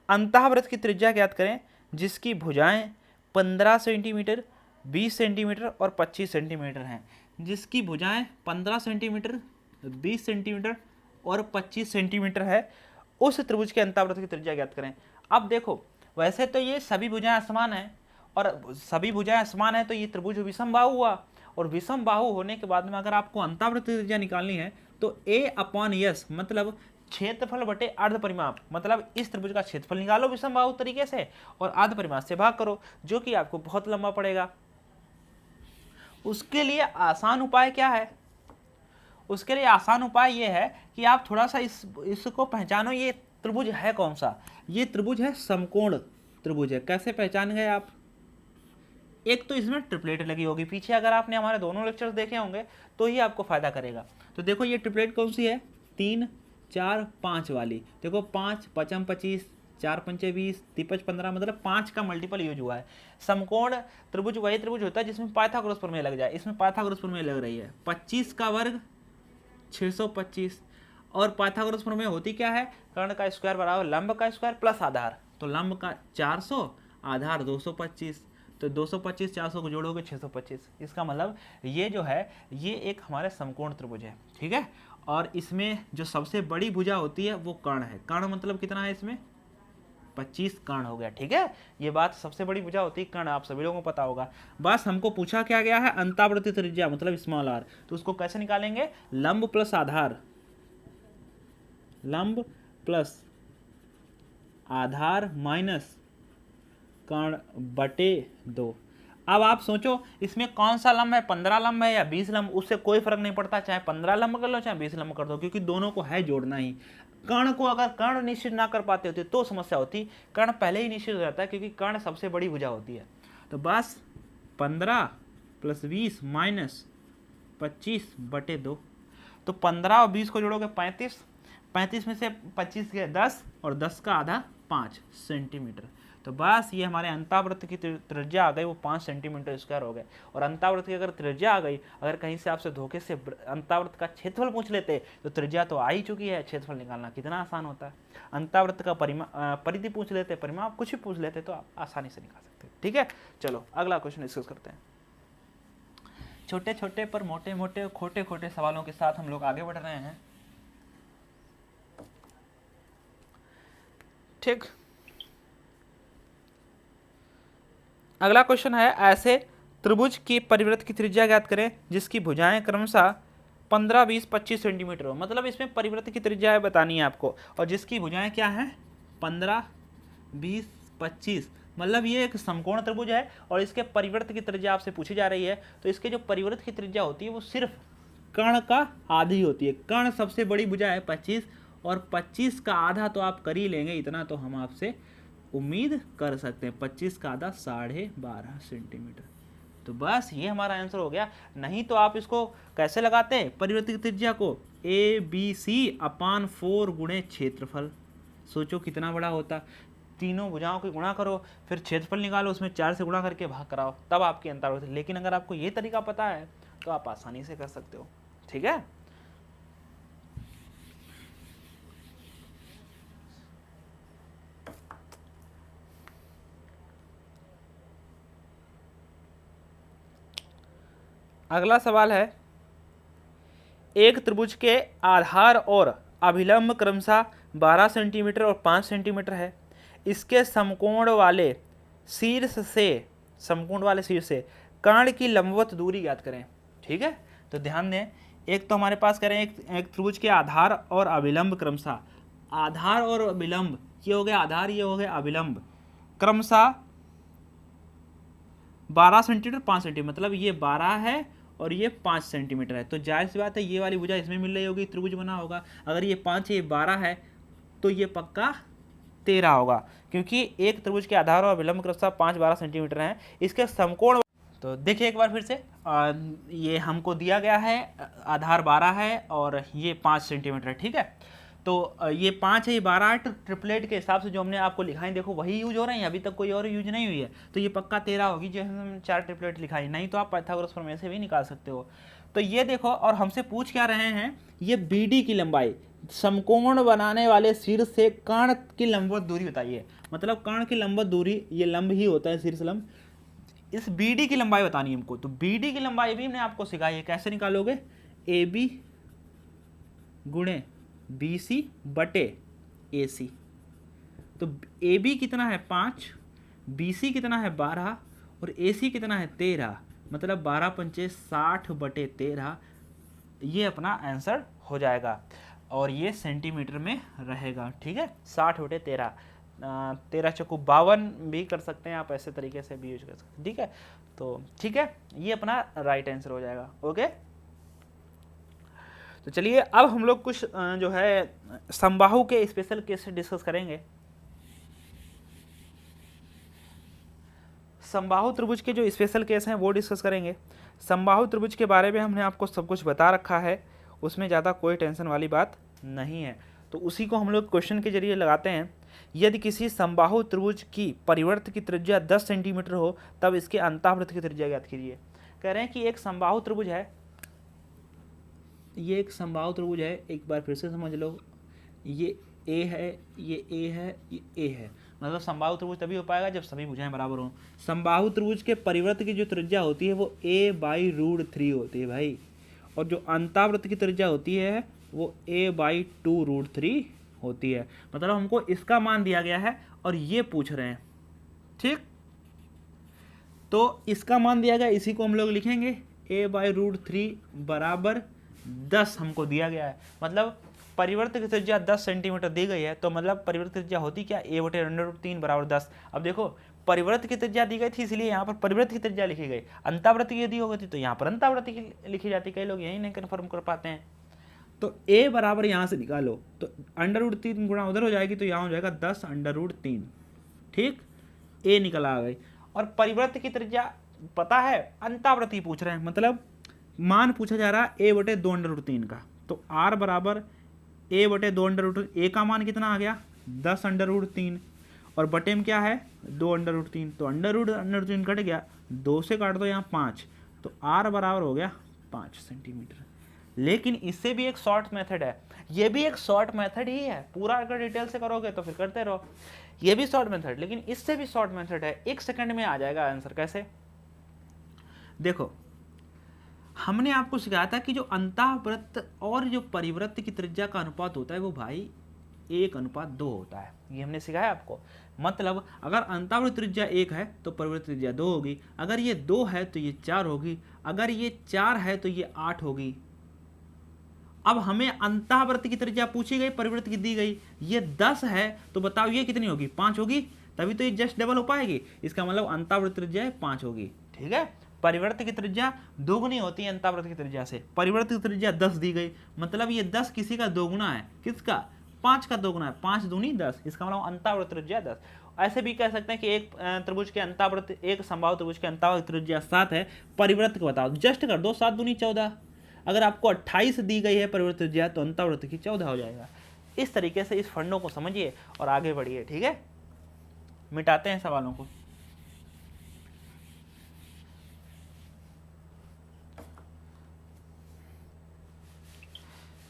Speaker 1: अंतःवृत्त की त्रिज्या ज्ञात करें जिसकी भुजाएं 15 सेंटीमीटर, 20 सेंटीमीटर और 25 सेंटीमीटर हैं। जिसकी भुजाएं 15 सेंटीमीटर, 20 सेंटीमीटर और 25 सेंटीमीटर है, उस त्रिभुज के अंतःवृत्त की त्रिज्या ज्ञात करें। अब देखो, वैसे तो ये सभी भुजाएं समान हैं, और सभी भुजाएं समान है तो ये त्रिभुज विषम बाहु हुआ, और विषम बाहु होने के बाद में अगर आपको अंतःवृत्त की त्रिज्या निकालनी है तो A/S, मतलब क्षेत्रफल बटे अर्ध परिमाप, मतलब इस त्रिभुज का क्षेत्रफल निकालो विषम बाहु तरीके से और अर्ध परिमाप से भाग करो, जो कि आपको बहुत लंबा पड़ेगा। उसके लिए आसान उपाय क्या है? उसके लिए आसान उपाय ये है कि आप थोड़ा सा इसको पहचानो, ये त्रिभुज है कौन सा। ये त्रिभुज है समकोण त्रिभुज है। कैसे पहचान गए आप? एक तो इसमें ट्रिपलेट लगी होगी पीछे, अगर आपने हमारे दोनों लेक्चर्स देखे होंगे तो ही आपको फायदा करेगा। तो देखो ये ट्रिपलेट कौन सी है, 3, 4 5 वाली। देखो 5 पचम 25, 4 पंचे 20, तिपच 15, मतलब 5 का मल्टीपल यूज हुआ है। समकोण त्रिभुज वही त्रिभुज होता है जिसमें पाइथागोरस प्रमेय लग जाए। इसमें पाइथागोरस प्रमेय लग रही है। 25 का वर्ग 625, और पाइथागोरस प्रमेय होती क्या है, कर्ण का स्क्वायर बराबर लंब का स्क्वायर प्लस आधार। तो लंब का 400, आधार 225, तो 225 400 को जोड़ोगे 625। इसका मतलब ये जो है ये एक हमारे समकोण त्रिभुज है, ठीक है। और इसमें जो सबसे बड़ी भुजा होती है वो कर्ण है। कर्ण मतलब कितना है, इसमें 25 कर्ण हो गया, ठीक है। ये बात सबसे बड़ी भुजा होती है कर्ण, आप सभी लोगों को पता होगा। बस हमको पूछा क्या गया है, अंतावृत्ति त्रिज्या मतलब स्मॉल आर। तो उसको कैसे निकालेंगे, लंब प्लस आधार, लंब प्लस आधार माइनस कर्ण बटे 2। अब आप सोचो इसमें कौन सा लंब है, 15 लंब है या 20 लंब, उससे कोई फर्क नहीं पड़ता, चाहे 15 लंब कर लो चाहे 20 लंब कर दो, क्योंकि दोनों को है जोड़ना ही। कर्ण को अगर कर्ण निश्चित ना कर पाते होते तो समस्या होती, कर्ण पहले ही निश्चित हो जाता है क्योंकि कर्ण सबसे बड़ी भुजा होती है। तो बस 15 + 20 माइनस 25 बटे 2। तो 15 और 20 को जोड़ोगे 35, 35 में से 25 गए 10, और 10 का आधा 5 सेंटीमीटर। तो बस ये हमारे अंतावृत्त की त्रिज्या आ गई, वो 5 सेंटीमीटर स्क्वायर हो गए। और अंतावृत्त की अगर त्रिज्या आ गई, अगर कहीं से आपसे धोखे से अंतावृत्त का क्षेत्रफल पूछ लेते तो त्रिज्या तो आ ही चुकी है, क्षेत्रफल निकालना कितना आसान होता है। अंतावृत्त का परिधि पूछ लेते, परिमाप कुछ भी पूछ लेते तो आप आसानी से निकाल सकते हैं, ठीक है। चलो अगला क्वेश्चन डिस्कस करते हैं। छोटे छोटे पर मोटे मोटे खोटे खोटे सवालों के साथ हम लोग आगे बढ़ रहे हैं, ठीक। अगला क्वेश्चन है, ऐसे त्रिभुज की परिवृत्त की त्रिज्या ज्ञात करें जिसकी भुजाएं क्रमशः 15 20 25 सेंटीमीटर हो। मतलब इसमें परिवृत्त की त्रिज्या बतानी है आपको, और जिसकी भुजाएं क्या है 15 20 25। मतलब ये एक समकोण त्रिभुज है और इसके परिवृत्त की त्रिज्या आपसे पूछी जा रही है। तो इसके जो परिवृत्त की त्रिज्या होती है वो सिर्फ कर्ण का आधी होती है। कर्ण सबसे बड़ी भुजा है 25, और 25 का आधा तो आप कर ही लेंगे, इतना तो हम आपसे उम्मीद कर सकते हैं। 25 का आधा 12.5 सेंटीमीटर। तो बस ये हमारा आंसर हो गया। नहीं तो आप इसको कैसे लगाते हैं परिवृत्त की त्रिज्या को, ABC/4 गुणे क्षेत्रफल। सोचो कितना बड़ा होता, तीनों भुजाओं की गुणा करो, फिर क्षेत्रफल निकालो, उसमें 4 से गुणा करके भाग कराओ, तब आपकी अंतर्वृत्त। लेकिन अगर आपको ये तरीका पता है तो आप आसानी से कर सकते हो, ठीक है। अगला सवाल है, एक त्रिभुज के आधार और अभिलंब क्रमशः 12 सेंटीमीटर और 5 सेंटीमीटर है। इसके समकोण वाले शीर्ष से कर्ण की लंबवत दूरी ज्ञात करें, ठीक है। तो ध्यान दें, एक तो हमारे पास करें एक त्रिभुज के आधार और अभिलंब क्रमशः, आधार और अभिलंब, ये हो गया आधार, ये हो गया अभिलंब, क्रमशः 12 सेंटीमीटर 5 सेंटीमीटर, मतलब ये 12 है और ये 5 सेंटीमीटर है। तो जाहिर सी बात है ये वाली भुजा इसमें मिल रही होगी, त्रिभुज बना होगा। अगर ये 5 है ये 12 है तो ये पक्का 13 होगा, क्योंकि एक त्रिभुज के आधार और अभिलंब क्रमशः 5 12 सेंटीमीटर हैं। इसके समकोण, तो देखिए एक बार फिर से, ये हमको दिया गया है आधार 12 है और ये 5 सेंटीमीटर है, ठीक है। तो ये 5 है, ये 12 है, ट्रिपलेट के हिसाब से जो हमने आपको लिखाई देखो वही यूज हो रहे हैं, अभी तक कोई और यूज नहीं हुई है। तो ये पक्का 13 होगी जो हम 4 ट्रिपलेट लिखाई, नहीं तो आप पाइथागोरस प्रमेय से भी निकाल सकते हो। तो ये देखो, और हमसे पूछ क्या रहे हैं, ये BD की लंबाई, समकोण बनाने वाले शीर्ष से कर्ण की लंबवत दूरी बताइए। मतलब कर्ण की लंबवत दूरी, ये लंब ही होता है शीर्ष लंब, इस BD की लंबाई बतानी है हमको। तो BD की लंबाई भी हमने आपको सिखाई है, कैसे निकालोगे, AB गुणे BC बटे AC। तो AB कितना है 5, BC कितना है 12 और AC कितना है 13, मतलब 12 पंचे 60 बटे 13, ये अपना आंसर हो जाएगा। और ये सेंटीमीटर में रहेगा, ठीक है। 60 बटे 13, 13 चौको 52 भी कर सकते हैं आप, ऐसे तरीके से भी यूज कर सकते हैं, ठीक है। तो ठीक है, ये अपना राइट आंसर हो जाएगा, ओके। तो चलिए अब हम लोग कुछ जो है समबाहु के स्पेशल केस डिस्कस करेंगे। समबाहु त्रिभुज के जो स्पेशल केस हैं वो डिस्कस करेंगे। समबाहु त्रिभुज के बारे में हमने आपको सब कुछ बता रखा है, उसमें ज़्यादा कोई टेंशन वाली बात नहीं है। तो उसी को हम लोग क्वेश्चन के जरिए लगाते हैं। यदि किसी समबाहु त्रिभुज की परिवर्त की त्रिज्या 10 सेंटीमीटर हो तब इसके अंतःवृत्त की त्रिज्या ज्ञात कीजिए। कह रहे हैं कि एक समबाहु त्रिभुज है, ये एक समबाहु त्रिभुज है, एक बार फिर से समझ लो, ये ए है, ये ए है, ये ए है। मतलब समबाहु त्रिभुज तभी हो पाएगा जब सभी भुजाएं बराबर हों। समबाहु त्रिभुज के परिवर्त की जो त्रिज्या होती है वो a/√3 होती है भाई, और जो अंतःवृत्त की त्रिज्या होती है वो a/2√3 होती है। मतलब हमको इसका मान दिया गया है और ये पूछ रहे हैं, ठीक। तो इसका मान दिया गया, इसी को हम लोग लिखेंगे a/√3 बराबर 10 हमको दिया गया है। मतलब परिवर्त की त्रिज्या 10 सेंटीमीटर दी गई है, तो मतलब परिवर्त की त्रिज्या होती क्या, a/√3 बराबर 10। अब देखो परिवर्त की त्रिज्या दी गई थी इसलिए यहाँ पर परिवर्त की त्रिज्या लिखी गई, अंतावृत्त की यदि हो गई थी तो यहाँ पर अंतावृत्त की लिखी जाती। कई लोग यही नहीं कन्फर्म कर पाते हैं। तो a बराबर यहाँ से निकालो तो √3 गुणा उधर हो जाएगी, तो यहाँ हो जाएगा 10√3, ठीक। a निकल आ गई। और परिवर्त की त्रिज्या पता है, अंतावृत्त ही पूछ रहे हैं, मतलब मान पूछा जा रहा है a/2√3 का। तो r बराबर a/2√3, a का मान कितना आ गया 10√3, और बटे में क्या है 2√3, तो √3 कट गया, 2 से काट दो यहाँ 5, तो r बराबर हो गया 5 सेंटीमीटर। लेकिन इससे भी एक शॉर्ट मेथड है, ये भी एक शॉर्ट मेथड ही है, पूरा अगर डिटेल से करोगे तो फिर करते रहो। ये भी शॉर्ट मेथड, लेकिन इससे भी शॉर्ट मेथड है, 1 सेकंड में आ जाएगा आंसर। कैसे, देखो हमने आपको सिखाया था कि जो अंतःवृत्त और जो परिवृत्त की त्रिज्या का अनुपात होता है वो भाई 1:2 होता है, ये हमने सिखाया आपको। मतलब अगर अंतःवृत्त त्रिज्या 1 है तो परिवृत्त त्रिज्या 2 होगी, अगर ये 2 है तो ये 4 होगी, अगर ये 4 है तो ये 8 होगी। अब हमें अंतःवृत्त की त्रिज्या पूछी गई, परिवृत्त की दी गई, ये 10 है तो बताओ ये कितनी होगी, 5 होगी, तभी तो ये जस्ट डबल हो पाएगी। इसका मतलब अंतःवृत्त त्रिज्या 5 होगी, ठीक है। परिवृत्त की त्रिज्या दोगुनी होती है अंतःवृत्त की त्रिज्या से, परिवृत्त की त्रिज्या 10 दी गई, मतलब ये 10 किसी का दोगुना है, किसका, 5 का दोगुना है, 5 दूनी 10, इसका मतलब अंतःवृत्त त्रिज्या 10। ऐसे भी कह सकते हैं कि एक त्रिभुज के अंतःवृत्त, एक समबाहु त्रिभुज के अंतःवृत्त त्रिज्या 7 है, परिवृत्त को बताओ, जस्ट कर दो, 7 दूनी 14। अगर आपको 28 दी गई है परिवृत्त त्रिज्या तो अंतःवृत्त की 14 हो जाएगा। इस तरीके से इस फंडों को समझिए और आगे बढ़िए, ठीक है। मिटाते हैं सवालों को।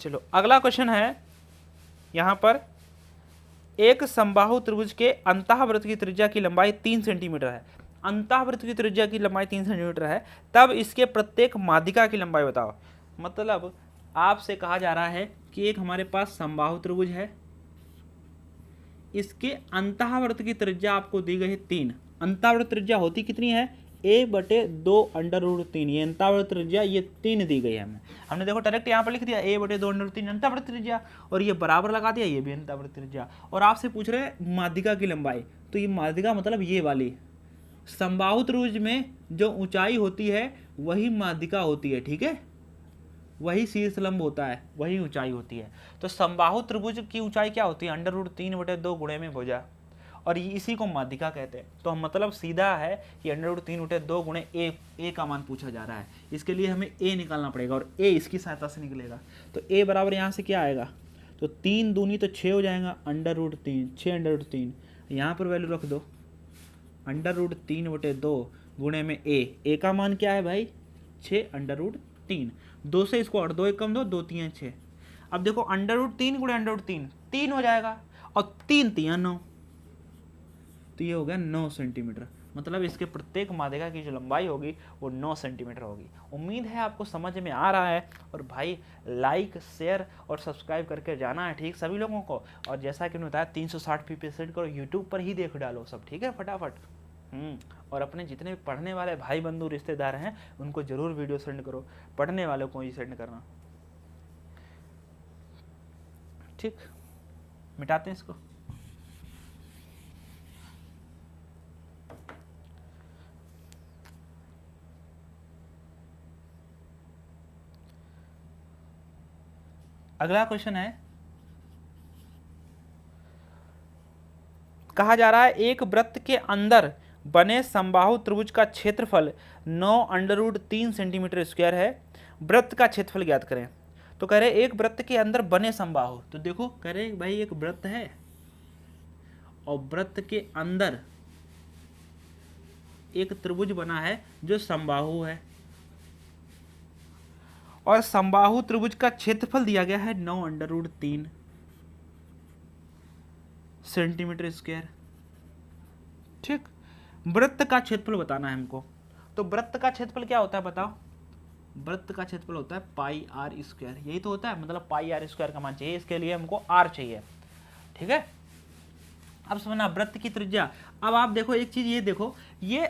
Speaker 1: चलो अगला क्वेश्चन है, यहां पर एक समबाहु त्रिभुज के अंतःवृत्त की त्रिज्या की लंबाई 3 सेंटीमीटर है, अंतःवृत्त की त्रिज्या की लंबाई 3 सेंटीमीटर है, तब इसके प्रत्येक माध्यिका की लंबाई बताओ। मतलब आपसे कहा जा रहा है कि एक हमारे पास समबाहु त्रिभुज है, इसके अंतःवृत्त की त्रिज्या आपको दी गई है 3। अंतःवृत्त त्रिज्या होती कितनी है, a/2√3, ये अंतःवृत्त त्रिज्या ये 3 दी गई है हमें। हमने देखो डायरेक्ट यहाँ पर लिख दिया a/2√3 अंतःवृत्त त्रिज्या, और ये बराबर लगा दिया, ये भी अंतःवृत्त त्रिज्या। और आपसे पूछ रहे हैं माध्यिका की लंबाई, तो ये माध्यिका मतलब ये वाली, समबाहु त्रिभुज में जो ऊंचाई होती है वही माध्यिका होती है, ठीक है, वही शीर्ष लंब होता है, वही ऊंचाई होती है। तो समबाहु त्रिभुज की ऊंचाई क्या होती है, √3/2 गुणे में भुजा, और इसी को माध्यिका कहते हैं। तो मतलब सीधा है कि √3/2 गुणे ए का मान पूछा जा रहा है, इसके लिए हमें ए निकालना पड़ेगा और ए इसकी सहायता से निकलेगा। तो ए बराबर यहाँ से क्या आएगा, तो 3 दूनी तो 6 हो जाएगा, √3, 6√3, यहाँ पर वैल्यू रख दो, √3/2 गुणे में ए का मान क्या है भाई 6√3, 2 से इसको 8, 2 1 कम 2, 2 3 6। अब देखो √3 गुणे √3 3 हो जाएगा, और 3 3 9, तो ये हो गया 9 सेंटीमीटर। मतलब इसके प्रत्येक माध्यिका की जो लंबाई होगी वो 9 सेंटीमीटर होगी। उम्मीद है आपको समझ में आ रहा है, और भाई लाइक शेयर और सब्सक्राइब करके जाना है, ठीक, सभी लोगों को। और जैसा कि मैंने बताया 360p सेट करो, यूट्यूब पर ही देख डालो सब, ठीक है, फटाफट। और अपने जितने भी पढ़ने वाले भाई बंधु रिश्तेदार हैं उनको जरूर वीडियो सेंड करो, पढ़ने वालों को ही सेंड करना, ठीक। मिटाते हैं इसको। अगला क्वेश्चन है, कहा जा रहा है एक वृत्त के अंदर बने समबाहु त्रिभुज का क्षेत्रफल 9√3 सेंटीमीटर स्क्वायर है, वृत्त का क्षेत्रफल ज्ञात करें। तो कह रहे एक वृत्त के अंदर बने समबाहु, तो देखो कह रहे भाई एक वृत्त है और वृत्त के अंदर एक त्रिभुज बना है जो समबाहु है, और समबाहु त्रिभुज का क्षेत्रफल दिया गया है 9√3 सेंटीमीटर स्क्वायर। ठीक, वृत्त का क्षेत्रफल बताना है हमको। तो वृत्त का क्षेत्रफल क्या होता है बताओ? वृत्त का क्षेत्रफल होता है पाई आर स्क्वायर, यही तो होता है, मतलब पाई आर स्क्वायर का मान चाहिए, इसके लिए हमको आर चाहिए। ठीक है, अब समझना वृत्त की त्रिज्या। अब आप देखो एक चीज, ये देखो ये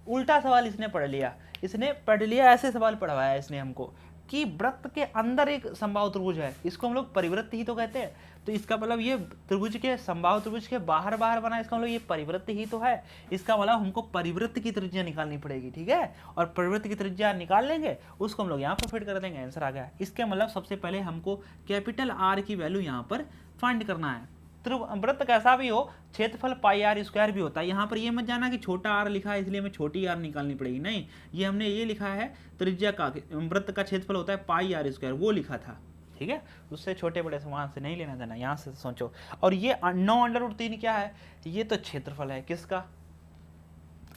Speaker 1: उल्टा सवाल इसने पढ़ लिया, ऐसे सवाल पढ़वाया इसने हमको कि वृत्त के अंदर एक समबाहु त्रिभुज है, इसको हम लोग परिवृत्त ही तो कहते हैं। तो इसका मतलब ये त्रिभुज के समबाहु त्रिभुज के बाहर बना, इसका मतलब ये परिवृत्त ही तो है। इसका मतलब हमको परिवृत्त की त्रिज्या निकालनी पड़ेगी। ठीक है, और परिवृत्त की त्रिज्या निकाल लेंगे, उसको हम लोग यहाँ पर फिट कर देंगे, आंसर आ गया। इसके मतलब सबसे पहले हमको कैपिटल आर की वैल्यू यहाँ पर फाइंड करना है। वृत्त कैसा भी हो, क्षेत्रफल पाई आर स्क्वायर भी होता है। यहाँ पर ये मत जाना कि छोटा आर लिखा है इसलिए हमें छोटी आर निकालनी पड़ेगी, नहीं, ये हमने ये लिखा है त्रिज्या का, वृत्त का क्षेत्रफल होता है पाई आर स्क्वायर, वो लिखा था। ठीक है, उससे छोटे बड़े वहां से नहीं लेना देना, यहाँ से सोचो। और ये 9√3 क्या है? ये तो क्षेत्रफल है किसका?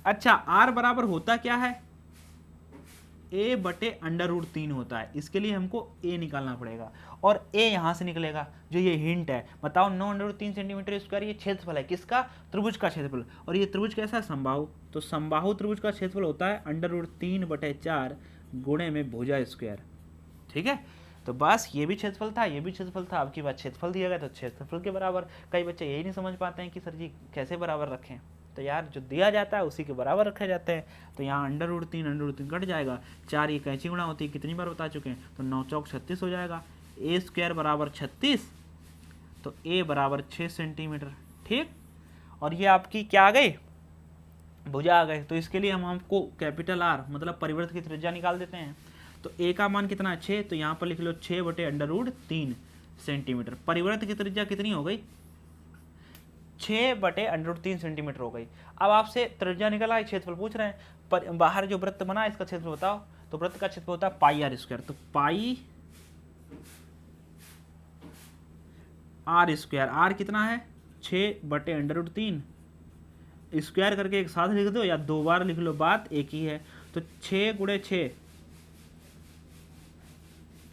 Speaker 1: अच्छा, आर बराबर होता क्या है? a/√3 होता है, इसके लिए हमको a निकालना पड़ेगा, और a यहाँ से निकलेगा, जो ये हिंट है। बताओ 9√3 सेंटीमीटर स्क्वायर, ये क्षेत्रफल है किसका? त्रिभुज का क्षेत्रफल। और ये त्रिभुज कैसा है? समबाहु। तो समबाहु त्रिभुज का क्षेत्रफल होता है √3/4 गुणे में भुजा स्क्वायर। ठीक है, तो बस ये भी क्षेत्रफल था, ये भी क्षेत्रफल था। अब की बात क्षेत्रफल दिया गया तो क्षेत्रफल के बराबर। कई बच्चे यही नहीं समझ पाते हैं कि सर जी कैसे बराबर रखें, तो यार जो दिया जाता है उसी के बराबर रखे जाते हैं। तो यहाँ √3 कट जाएगा, 4 ये कैंची गुणा होती है, कितनी बार बता चुके हैं, तो 9 चौक 36 हो जाएगा। a स्क्वायर बराबर 36, तो a बराबर 6 सेंटीमीटर। ठीक, और ये आपकी क्या आ गई? भुजा आ गई। तो इसके लिए हमको कैपिटल आर मतलब परिवृत्त की त्रिज्या निकाल देते हैं। तो a का मान कितना है? 6, तो यहाँ पर लिख लो 6/√3 सेंटीमीटर। परिवृत्त की त्रिज्या कितनी हो गई? 6/√3 सेंटीमीटर हो गई। अब आपसे त्रिज्या निकला है, क्षेत्रफल पूछ रहे हैं, पर बाहर जो वृत्त बना है इसका क्षेत्रफल बताओ। तो वृत्त का क्षेत्रफल होता है पाई आर स्क्वायर, तो पाई आर स्क्वायर, आर कितना है? 6/√3, स्क्वायर करके एक साथ लिख दो या 2 बार लिख लो, बात एक ही है। तो 6 × 6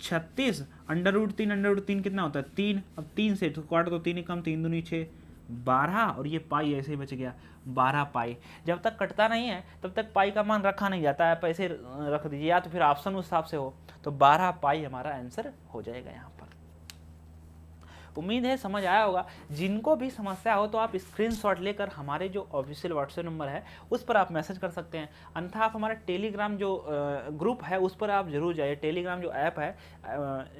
Speaker 1: 36, √3 कितना होता है? 3। अब 3 से तो काट दो, 3 कम 3 दूनी 6, 12, और ये पाई ऐसे ही बच गया 12 पाई। जब तक कटता नहीं है तब तक पाई का मान रखा नहीं जाता है, पैसे रख दीजिए, या तो फिर ऑप्शन उस हिसाब से हो। तो 12 पाई हमारा आंसर हो जाएगा यहाँ पर। उम्मीद है समझ आया होगा। जिनको भी समस्या हो तो आप स्क्रीनशॉट लेकर हमारे जो ऑफिशियल व्हाट्सएप नंबर है उस पर आप मैसेज कर सकते हैं, अन्यथा आप हमारा टेलीग्राम जो ग्रुप है उस पर आप जरूर जाइए। टेलीग्राम जो ऐप है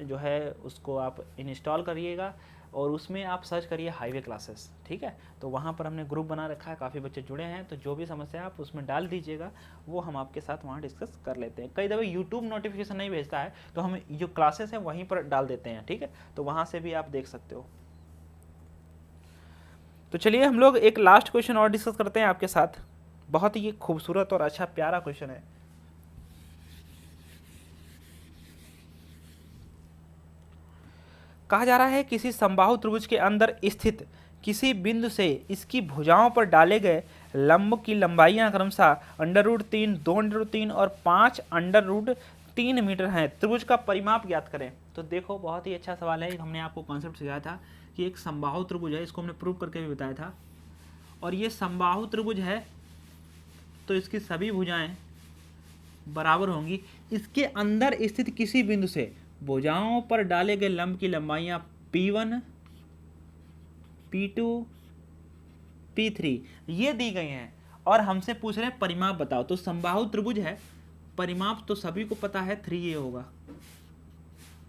Speaker 1: जो है उसको आप इंस्टॉल करिएगा, और उसमें आप सर्च करिए हाईवे क्लासेस। ठीक है, तो वहाँ पर हमने ग्रुप बना रखा है, काफ़ी बच्चे जुड़े हैं, तो जो भी समस्या आप उसमें डाल दीजिएगा, वो हम आपके साथ वहाँ डिस्कस कर लेते हैं। कई दफ़े यूट्यूब नोटिफिकेशन नहीं भेजता है तो हम जो क्लासेस हैं वहीं पर डाल देते हैं। ठीक है, तो वहाँ से भी आप देख सकते हो। तो चलिए हम लोग एक लास्ट क्वेश्चन और डिस्कस करते हैं आपके साथ। बहुत ही खूबसूरत और अच्छा प्यारा क्वेश्चन है। कहा जा रहा है किसी समबाहु त्रिभुज के अंदर स्थित किसी बिंदु से इसकी भुजाओं पर डाले गए लंब की लंबाइयां क्रमशः √3, 2√3 और 5√3 मीटर हैं। त्रिभुज का परिमाप ज्ञात करें। तो देखो बहुत ही अच्छा सवाल है। हमने आपको कॉन्सेप्ट सिखाया था कि एक समबाहु त्रिभुज है, इसको हमने प्रूव करके भी बताया था। और ये समबाहु त्रिभुज है तो इसकी सभी भुजाएं बराबर होंगी। इसके अंदर स्थित किसी बिंदु से भुजाओं पर डाले गए लंब की लंबाइयां P1, P2, P3 ये दी गई हैं, और हमसे पूछ रहे हैं परिमाप बताओ। तो समबाहु त्रिभुज है, परिमाप तो सभी को पता है 3a होगा।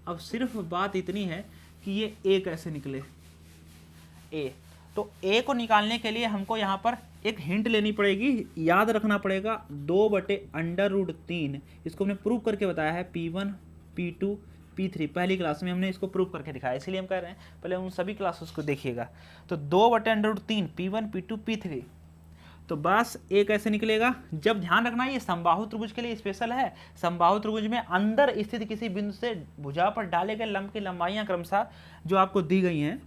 Speaker 1: अब सिर्फ बात इतनी है कि ये a कैसे निकले। a, तो a को निकालने के लिए हमको यहाँ पर एक हिंट लेनी पड़ेगी, याद रखना पड़ेगा 2/√3। इसको हमने प्रूव करके बताया है P1, P2, P3 पहली क्लास में हमने इसको प्रूव करके दिखाया, इसलिए हम कह रहे हैं पहले उन सभी क्लासेस को देखिएगा। तो 2/√3 P1, P2, P3। तो बस एक ऐसे निकलेगा। जब ध्यान रखना ये समबाहु त्रिभुज के लिए स्पेशल है। समबाहु त्रिभुज में अंदर स्थित किसी बिंदु से भुजा पर डाले गए लंब की लंबाइयां क्रमशः जो आपको दी गई हैं,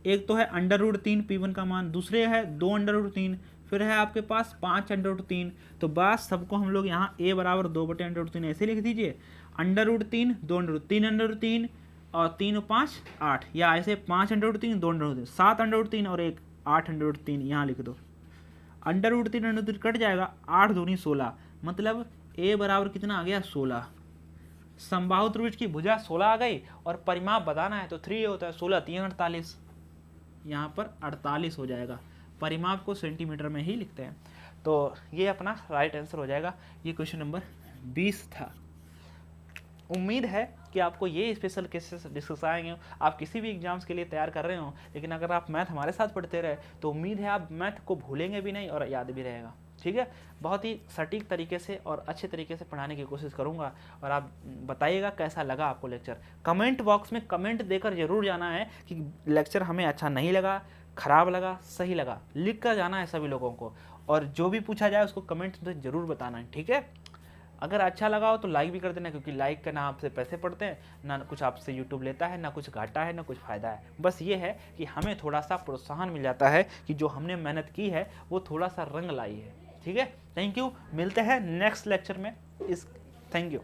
Speaker 1: एक तो है √3 P1 का मान, दूसरे है 2 √3, फिर है आपके पास 5 √3। तो बस सबको हम लोग यहाँ a बराबर 2/√3 ऐसे लिख दीजिए। √3 2 √3 और 3 और 5 8, या ऐसे 5 √3 2 √3 7 √3 और एक 8 √3 यहाँ लिख दो। √3 कट जाएगा, 8 दूनी 16, मतलब a बराबर कितना आ गया 16। समबाहु त्रिभुज की भुजा 16 आ गई और परिमाप बताना है तो 3 होता है, 16 3 48, यहाँ पर 48 हो जाएगा। परिमाप को सेंटीमीटर में ही लिखते हैं। तो ये अपना राइट आंसर हो जाएगा। ये क्वेश्चन नंबर 20 था। उम्मीद है कि आपको ये स्पेशल केसेस डिस्कस आएंगे। आप किसी भी एग्जाम्स के लिए तैयार कर रहे हो, लेकिन अगर आप मैथ हमारे साथ पढ़ते रहे तो उम्मीद है आप मैथ को भूलेंगे भी नहीं और याद भी रहेगा। ठीक है, बहुत ही सटीक तरीके से और अच्छे तरीके से पढ़ाने की कोशिश करूंगा। और आप बताइएगा कैसा लगा आपको लेक्चर। कमेंट बॉक्स में कमेंट देकर जरूर जाना है कि लेक्चर हमें अच्छा नहीं लगा, खराब लगा, सही लगा, लिख कर जाना है सभी लोगों को। और जो भी पूछा जाए उसको कमेंट में जरूर बताना है। ठीक है, अगर अच्छा लगा हो तो लाइक भी कर देना, क्योंकि लाइक का ना आपसे पैसे पड़ते हैं, ना कुछ आपसे यूट्यूब लेता है, ना कुछ घाटा है, ना कुछ फ़ायदा है। बस ये है कि हमें थोड़ा सा प्रोत्साहन मिल जाता है कि जो हमने मेहनत की है वो थोड़ा सा रंग लाई है। ठीक है, थैंक यू। मिलते हैं नेक्स्ट लेक्चर में। Thank you.